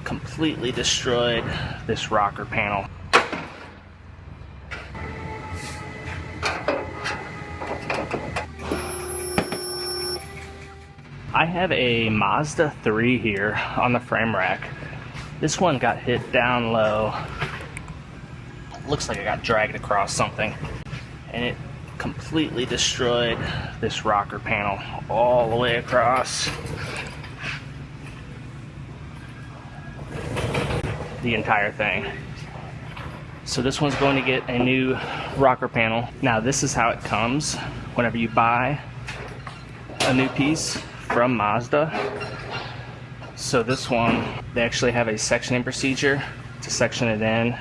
completely destroyed this rocker panel. I have a Mazda 3 here on the frame rack. This one got hit down low. Looks like it got dragged across something. And it completely destroyed this rocker panel all the way across. The entire thing. So this one's going to get a new rocker panel. Now this is how it comes whenever you buy a new piece from Mazda. So this one, they actually have a sectioning procedure to section it in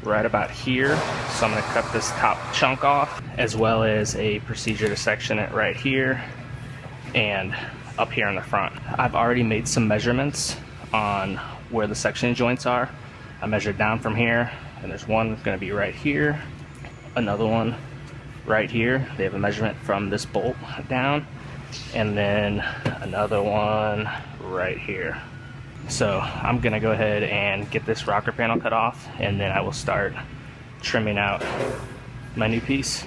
right about here. So I'm going to cut this top chunk off, as well as a procedure to section it right here and up here in the front. I've already made some measurements on where the sectioning joints are. I measured down from here, and there's one that's going to be right here, another one right here. They have a measurement from this bolt down, and then another one right here. So I'm gonna go ahead and get this rocker panel cut off, and then I will start trimming out my new piece.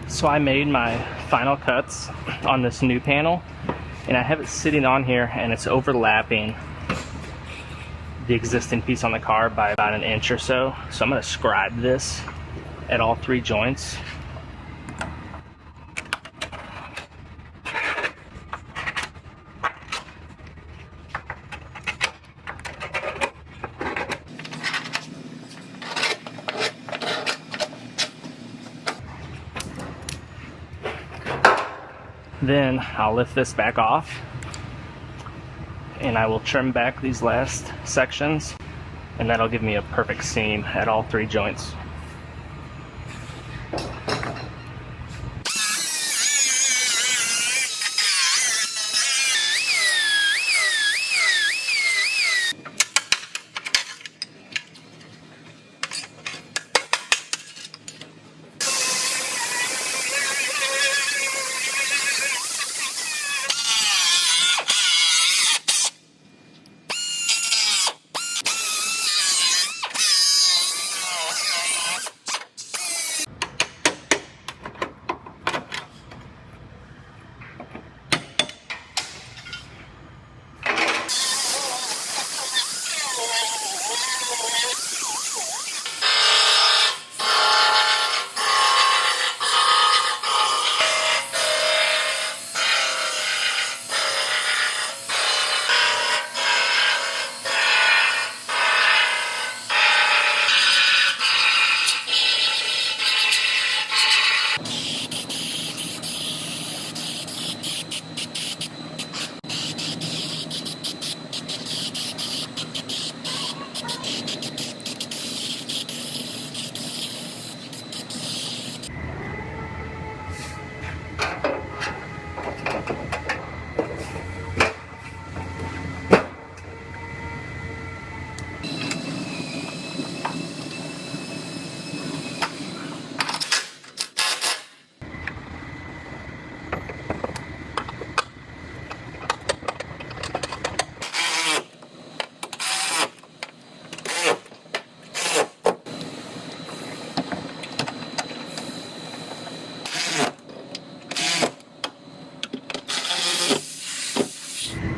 So I made my final cuts on this new panel, and I have it sitting on here, and it's overlapping the existing piece on the car by about an inch or so. So I'm going to scribe this at all three joints. Then I'll lift this back off, and I will trim back these last sections, and that'll give me a perfect seam at all three joints.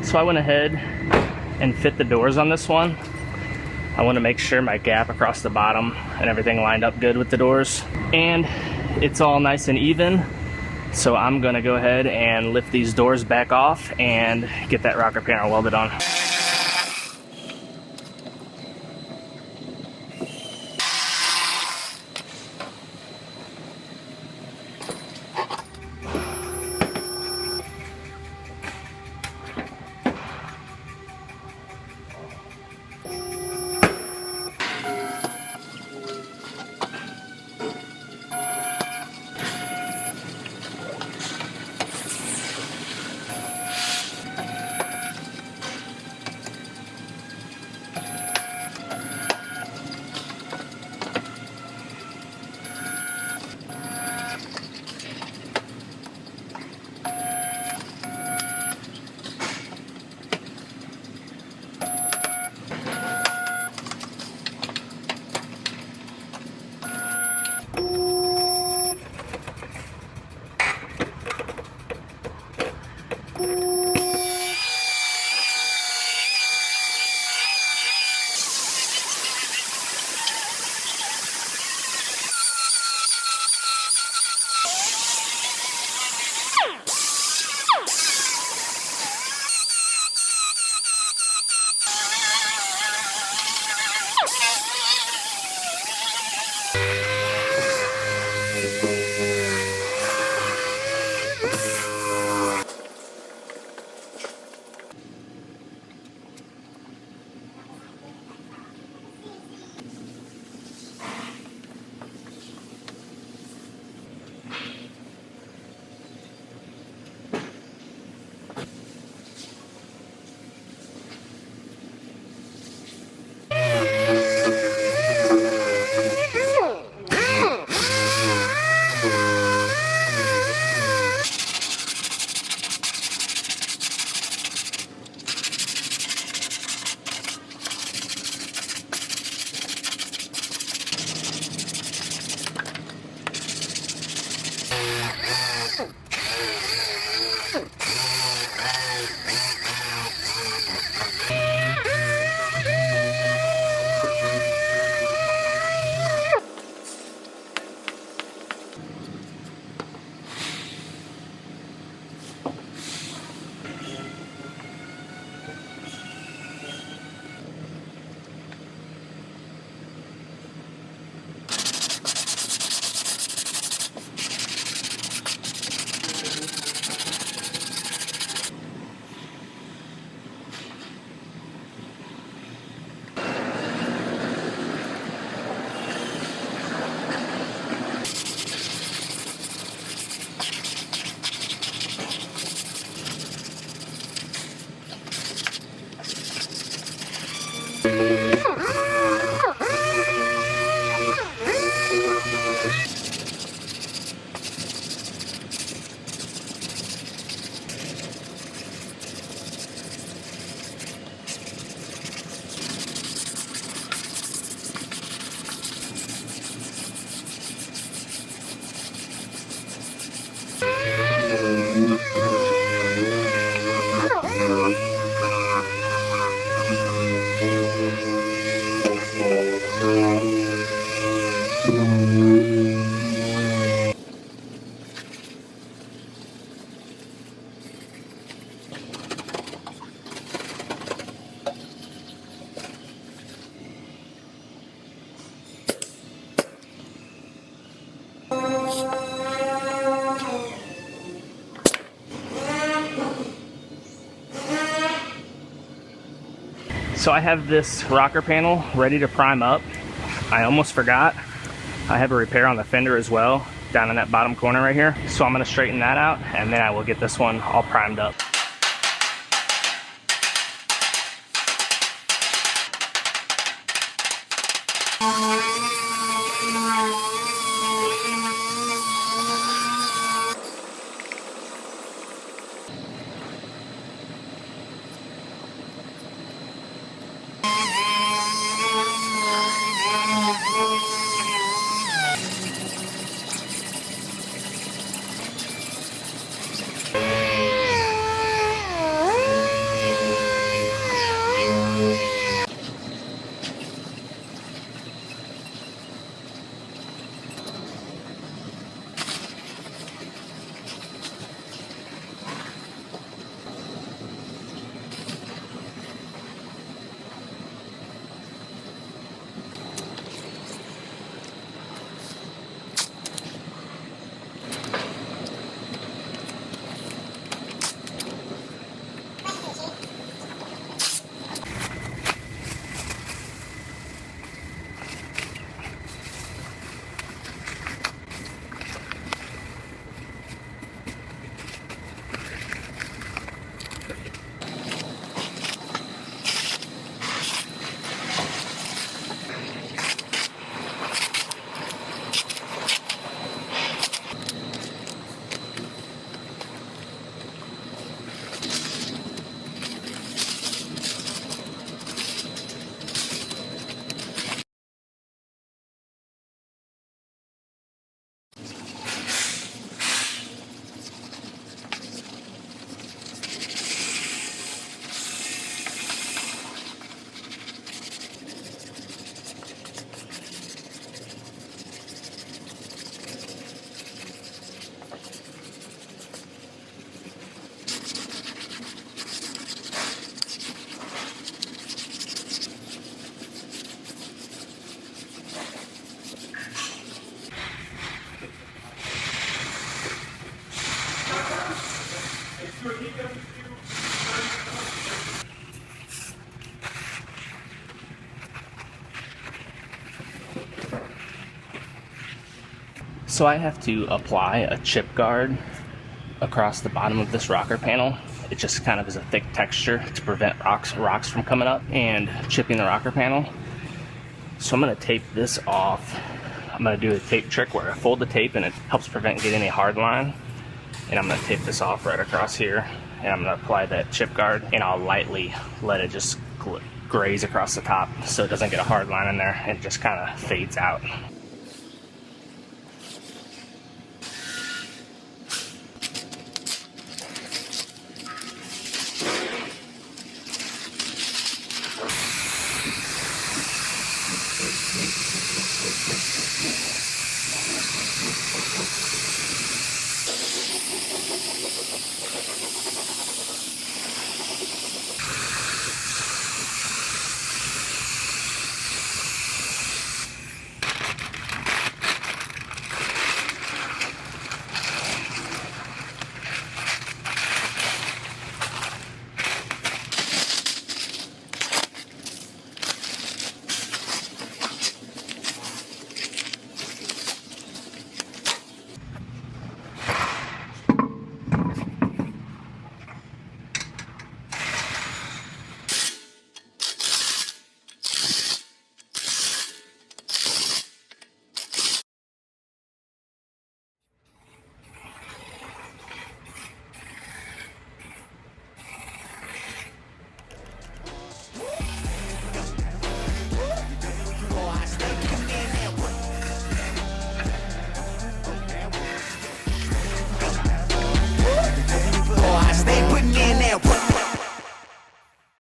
So I went ahead and fit the doors on this one. I want to make sure my gap across the bottom and everything lined up good with the doors. And it's all nice and even. So I'm gonna go ahead and lift these doors back off and get that rocker panel welded on. So I have this rocker panel ready to prime up. I almost forgot. I have a repair on the fender as well, down in that bottom corner right here. So I'm gonna straighten that out and then I will get this one all primed up. So I have to apply a chip guard across the bottom of this rocker panel. It just kind of is a thick texture to prevent rocks from coming up and chipping the rocker panel. So I'm going to tape this off. I'm going to do a tape trick where I fold the tape and it helps prevent getting any hard line. And I'm going to tape this off right across here. And I'm going to apply that chip guard and I'll lightly let it just graze across the top so it doesn't get a hard line in there and it just kind of fades out.